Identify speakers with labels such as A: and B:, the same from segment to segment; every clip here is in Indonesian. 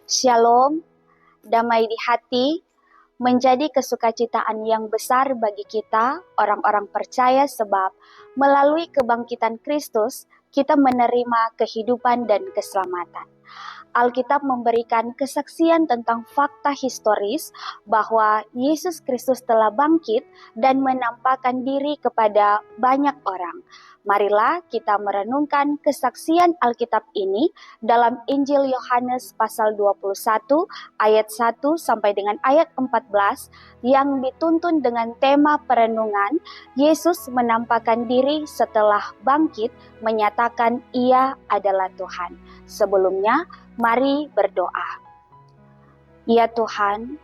A: Shalom, damai di hati, menjadi kesukacitaan yang besar bagi kita, orang-orang percaya, sebab melalui kebangkitan Kristus, kita menerima kehidupan dan keselamatan. Alkitab memberikan kesaksian tentang fakta historis bahwa Yesus Kristus telah bangkit dan menampakkan diri kepada banyak orang. Marilah kita merenungkan kesaksian Alkitab ini dalam Injil Yohanes pasal 21 ayat 1 sampai dengan ayat 14 yang dituntun dengan tema perenungan Yesus menampakkan diri setelah bangkit menyatakan Ia adalah Tuhan. Sebelumnya, mari berdoa. Ya Tuhan,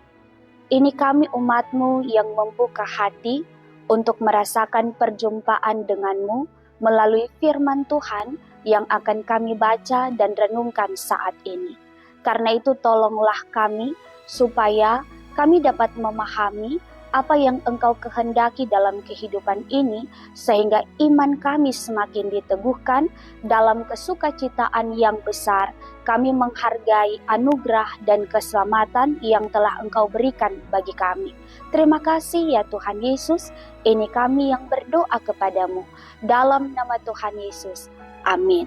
A: ini kami umat-Mu yang membuka hati untuk merasakan perjumpaan dengan-Mu melalui firman Tuhan yang akan kami baca dan renungkan saat ini. Karena itu tolonglah kami supaya kami dapat memahami apa yang Engkau kehendaki dalam kehidupan ini, sehingga iman kami semakin diteguhkan dalam kesukacitaan yang besar. Kami menghargai anugerah dan keselamatan yang telah Engkau berikan bagi kami. Terima kasih ya Tuhan Yesus, ini kami yang berdoa kepadamu. Dalam nama Tuhan Yesus, amin.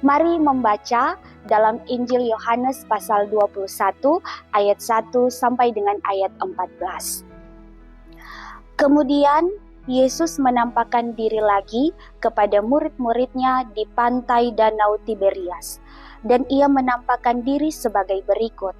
A: Mari membaca dalam Injil Yohanes pasal 21 ayat 1 sampai dengan ayat 14. Kemudian Yesus menampakkan diri lagi kepada murid-muridnya di pantai Danau Tiberias, dan ia menampakkan diri sebagai berikut.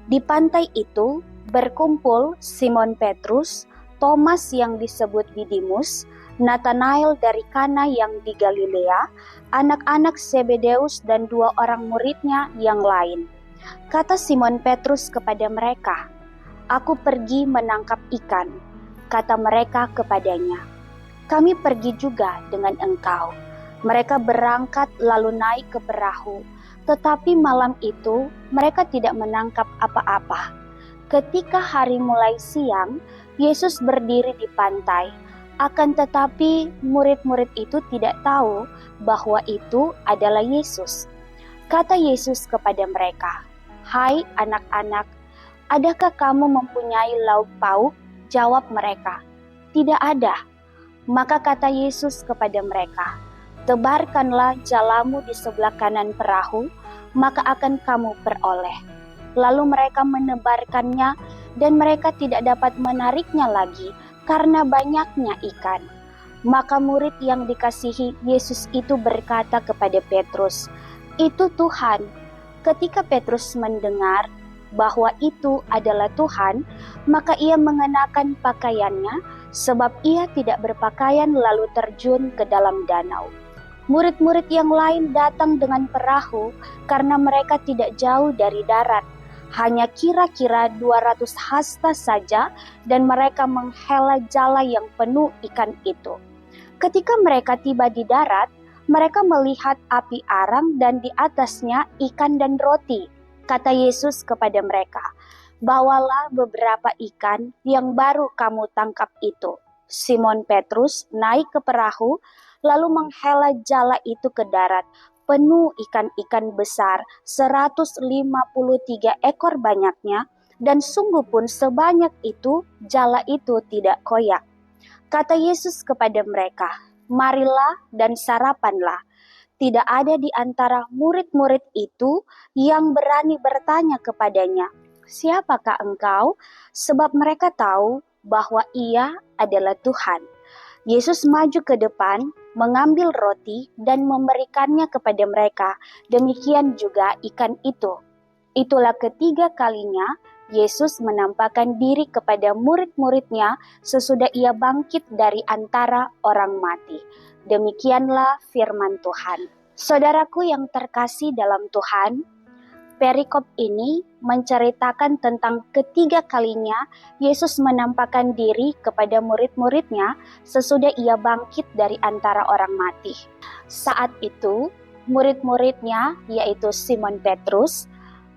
A: Di pantai itu berkumpul Simon Petrus, Thomas yang disebut Didimus, Nathanael dari Kana yang di Galilea, anak-anak Zebedeus dan 2 orang muridnya yang lain. Kata Simon Petrus kepada mereka, "Aku pergi menangkap ikan." Kata mereka kepadanya, "Kami pergi juga dengan engkau." Mereka berangkat lalu naik ke perahu, tetapi malam itu mereka tidak menangkap apa-apa. Ketika hari mulai siang, Yesus berdiri di pantai. Akan tetapi murid-murid itu tidak tahu bahwa itu adalah Yesus. Kata Yesus kepada mereka, "Hai anak-anak, adakah kamu mempunyai lauk pauk?" Jawab mereka, "Tidak ada." Maka kata Yesus kepada mereka, "Tebarkanlah jalamu di sebelah kanan perahu, maka akan kamu peroleh." Lalu mereka menebarkannya, dan mereka tidak dapat menariknya lagi karena banyaknya ikan. Maka murid yang dikasihi Yesus itu berkata kepada Petrus, "Itu Tuhan." Ketika Petrus mendengar bahwa itu adalah Tuhan, maka ia mengenakan pakaiannya, sebab ia tidak berpakaian lalu terjun ke dalam danau. Murid-murid yang lain datang dengan perahu karena mereka tidak jauh dari darat, hanya kira-kira 200 hasta saja, dan mereka menghela jala yang penuh ikan itu. Ketika mereka tiba di darat, mereka melihat api arang dan di atasnya ikan dan roti. Kata Yesus kepada mereka, "Bawalah beberapa ikan yang baru kamu tangkap itu." Simon Petrus naik ke perahu, lalu menghela jala itu ke darat, penuh ikan-ikan besar, 153 ekor banyaknya, dan sungguh pun sebanyak itu, jala itu tidak koyak. Kata Yesus kepada mereka, "Marilah dan sarapanlah." Tidak ada di antara murid-murid itu yang berani bertanya kepadanya, "Siapakah engkau?" Sebab mereka tahu bahwa ia adalah Tuhan. Yesus maju ke depan, mengambil roti dan memberikannya kepada mereka. Demikian juga ikan itu. Itulah ketiga kalinya Yesus menampakkan diri kepada murid-muridnya sesudah ia bangkit dari antara orang mati. Demikianlah firman Tuhan. Saudaraku yang terkasih dalam Tuhan, perikop ini menceritakan tentang ketiga kalinya Yesus menampakkan diri kepada murid-muridnya sesudah ia bangkit dari antara orang mati. Saat itu, murid-muridnya yaitu Simon Petrus,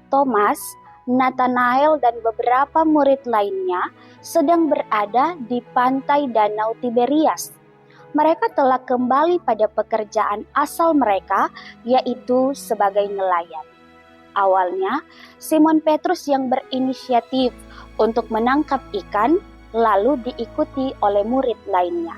A: Thomas, Nathanael dan beberapa murid lainnya sedang berada di pantai Danau Tiberias. Mereka telah kembali pada pekerjaan asal mereka, yaitu sebagai nelayan. awalnya Simon Petrus yang berinisiatif untuk menangkap ikan, lalu diikuti oleh murid lainnya.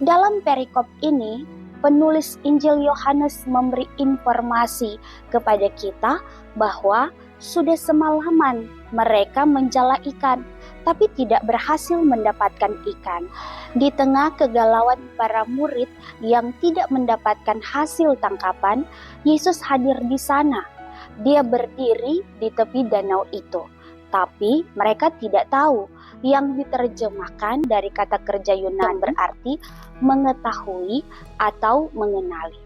A: Dalam perikop ini, penulis Injil Yohanes memberi informasi kepada kita bahwa sudah semalaman mereka menjala ikan, tapi tidak berhasil mendapatkan ikan. Di tengah kegalauan para murid yang tidak mendapatkan hasil tangkapan, Yesus hadir di sana. Dia berdiri di tepi danau itu. Tapi mereka tidak tahu, yang diterjemahkan dari kata kerja Yunani berarti mengetahui atau mengenali.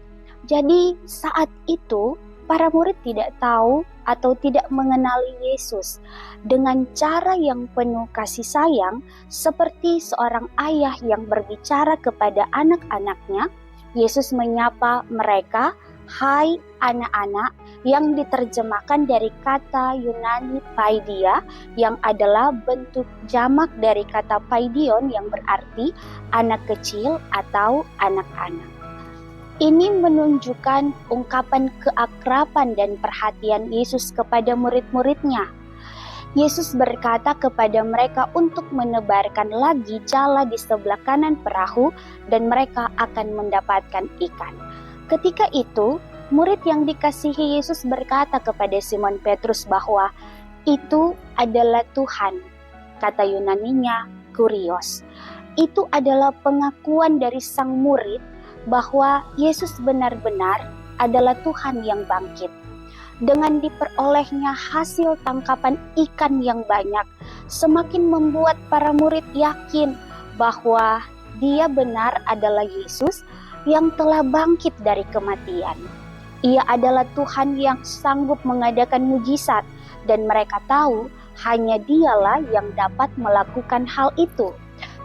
A: Jadi saat itu para murid tidak tahu atau tidak mengenali Yesus. Dengan cara yang penuh kasih sayang, seperti seorang ayah yang berbicara kepada anak-anaknya, Yesus menyapa mereka, "Hai anak-anak," yang diterjemahkan dari kata Yunani paidia, yang adalah bentuk jamak dari kata paidion yang berarti anak kecil atau anak-anak. Ini menunjukkan ungkapan keakraban dan perhatian Yesus kepada murid-muridnya. Yesus berkata kepada mereka untuk menebarkan lagi jala di sebelah kanan perahu dan mereka akan mendapatkan ikan. Ketika itu, murid yang dikasihi Yesus berkata kepada Simon Petrus bahwa itu adalah Tuhan. Kata Yunaninya kurios. Itu adalah pengakuan dari sang murid bahwa Yesus benar-benar adalah Tuhan yang bangkit. Dengan diperolehnya hasil tangkapan ikan yang banyak, semakin membuat para murid yakin bahwa Dia benar adalah Yesus yang telah bangkit dari kematian. Ia adalah Tuhan yang sanggup mengadakan mujizat, dan mereka tahu hanya Dialah yang dapat melakukan hal itu.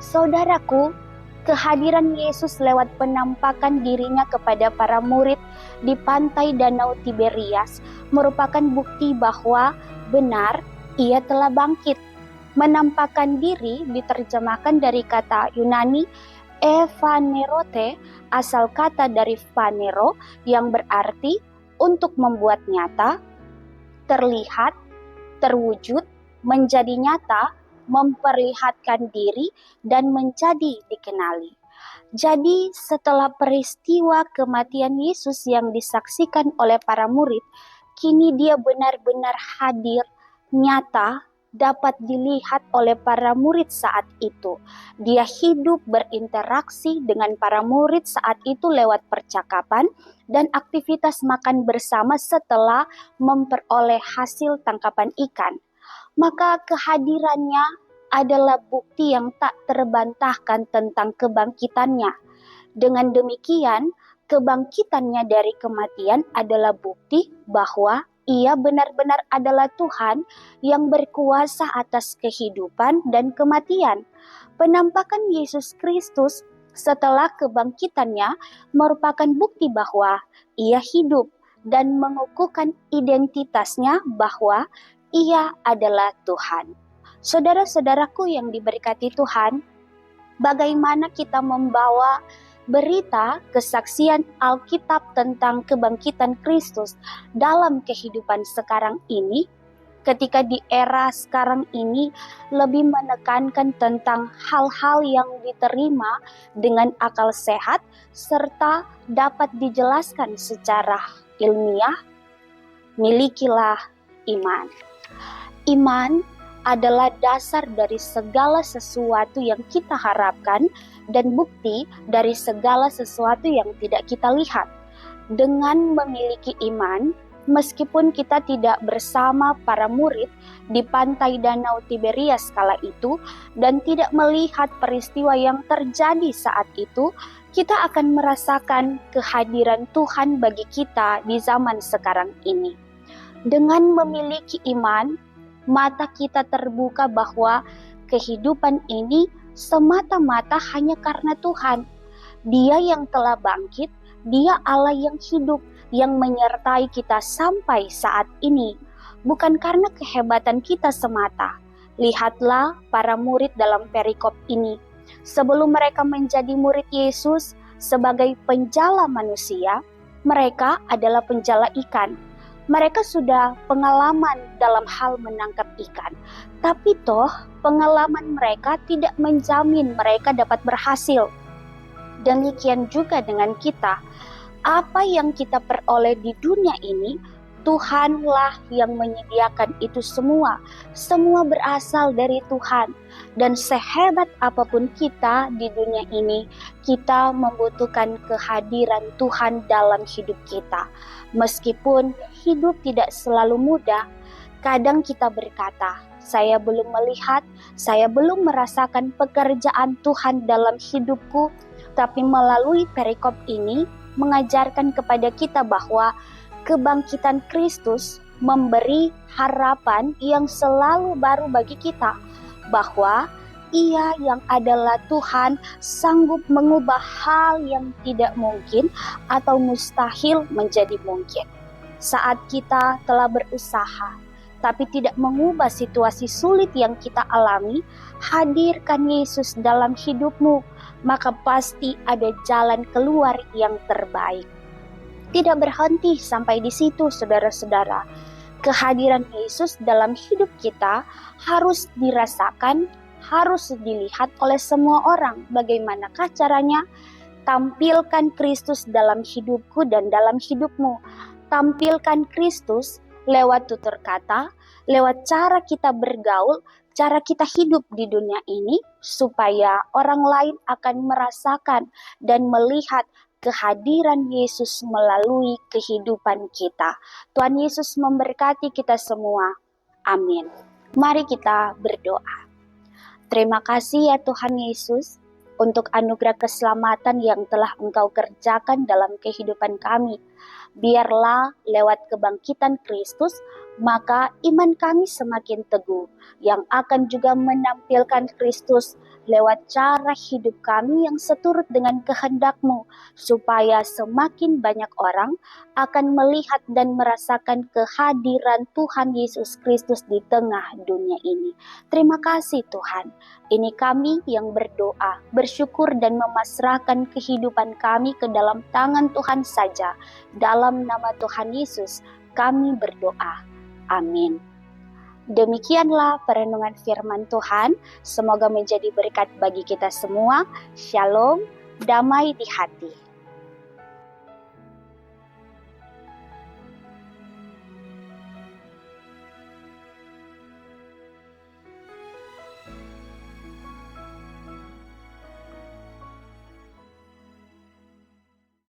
A: Saudaraku, kehadiran Yesus lewat penampakan dirinya kepada para murid di pantai Danau Tiberias merupakan bukti bahwa benar Ia telah bangkit. Menampakkan diri diterjemahkan dari kata Yunani evanerote, asal kata dari phanero yang berarti untuk membuat nyata, terlihat, terwujud, menjadi nyata, memperlihatkan diri, dan menjadi dikenali. Jadi setelah peristiwa kematian Yesus yang disaksikan oleh para murid, kini Dia benar-benar hadir, nyata, dapat dilihat oleh para murid saat itu. Dia hidup berinteraksi dengan para murid saat itu lewat percakapan dan aktivitas makan bersama setelah memperoleh hasil tangkapan ikan. Maka kehadirannya adalah bukti yang tak terbantahkan tentang kebangkitannya. Dengan demikian, kebangkitannya dari kematian adalah bukti bahwa Ia benar-benar adalah Tuhan yang berkuasa atas kehidupan dan kematian. Penampakan Yesus Kristus setelah kebangkitannya merupakan bukti bahwa Ia hidup dan mengukuhkan identitasnya bahwa Ia adalah Tuhan. Saudara-saudaraku yang diberkati Tuhan, bagaimana kita membawa berita kesaksian Alkitab tentang kebangkitan Kristus dalam kehidupan sekarang ini, ketika di era sekarang ini lebih menekankan tentang hal-hal yang diterima dengan akal sehat serta dapat dijelaskan secara ilmiah. Milikilah iman. Iman adalah dasar dari segala sesuatu yang kita harapkan dan bukti dari segala sesuatu yang tidak kita lihat. Dengan memiliki iman, meskipun kita tidak bersama para murid di pantai Danau Tiberias kala itu dan tidak melihat peristiwa yang terjadi saat itu, kita akan merasakan kehadiran Tuhan bagi kita di zaman sekarang ini. Dengan memiliki iman, mata kita terbuka bahwa kehidupan ini semata-mata hanya karena Tuhan. Dia yang telah bangkit, Dia Allah yang hidup, yang menyertai kita sampai saat ini. Bukan karena kehebatan kita semata. Lihatlah para murid dalam perikop ini. Sebelum mereka menjadi murid Yesus sebagai penjala manusia, mereka adalah penjala ikan. Mereka sudah pengalaman dalam hal menangkap ikan, tapi toh pengalaman mereka tidak menjamin mereka dapat berhasil. Demikian juga dengan kita. Apa yang kita peroleh di dunia ini, Tuhanlah yang menyediakan itu semua. Semua berasal dari Tuhan. Dan sehebat apapun kita di dunia ini, kita membutuhkan kehadiran Tuhan dalam hidup kita. Meskipun hidup tidak selalu mudah, kadang kita berkata, saya belum melihat, saya belum merasakan pekerjaan Tuhan dalam hidupku, tapi melalui perikop ini, mengajarkan kepada kita bahwa kebangkitan Kristus memberi harapan yang selalu baru bagi kita, bahwa Ia yang adalah Tuhan sanggup mengubah hal yang tidak mungkin atau mustahil menjadi mungkin. Saat kita telah berusaha tapi tidak mengubah situasi sulit yang kita alami, hadirkan Yesus dalam hidupmu, maka pasti ada jalan keluar yang terbaik. Tidak berhenti sampai di situ, saudara-saudara. Kehadiran Yesus dalam hidup kita harus dirasakan, harus dilihat oleh semua orang. Bagaimanakah caranya? Tampilkan Kristus dalam hidupku dan dalam hidupmu. Tampilkan Kristus lewat tutur kata, lewat cara kita bergaul, cara kita hidup di dunia ini, supaya orang lain akan merasakan dan melihat kehadiran Yesus melalui kehidupan kita. Tuhan Yesus memberkati kita semua. Amin. Mari kita berdoa. Terima kasih ya Tuhan Yesus untuk anugerah keselamatan yang telah Engkau kerjakan dalam kehidupan kami. Biarlah lewat kebangkitan Kristus, maka iman kami semakin teguh, yang akan juga menampilkan Kristus lewat cara hidup kami yang seturut dengan kehendak-Mu, supaya semakin banyak orang akan melihat dan merasakan kehadiran Tuhan Yesus Kristus di tengah dunia ini. Terima kasih Tuhan. Ini kami yang berdoa, bersyukur dan memasrahkan kehidupan kami ke dalam tangan Tuhan saja. Dalam nama Tuhan Yesus, kami berdoa. Amin. Demikianlah perenungan firman Tuhan. Semoga menjadi berkat bagi kita semua. Shalom, damai di hati.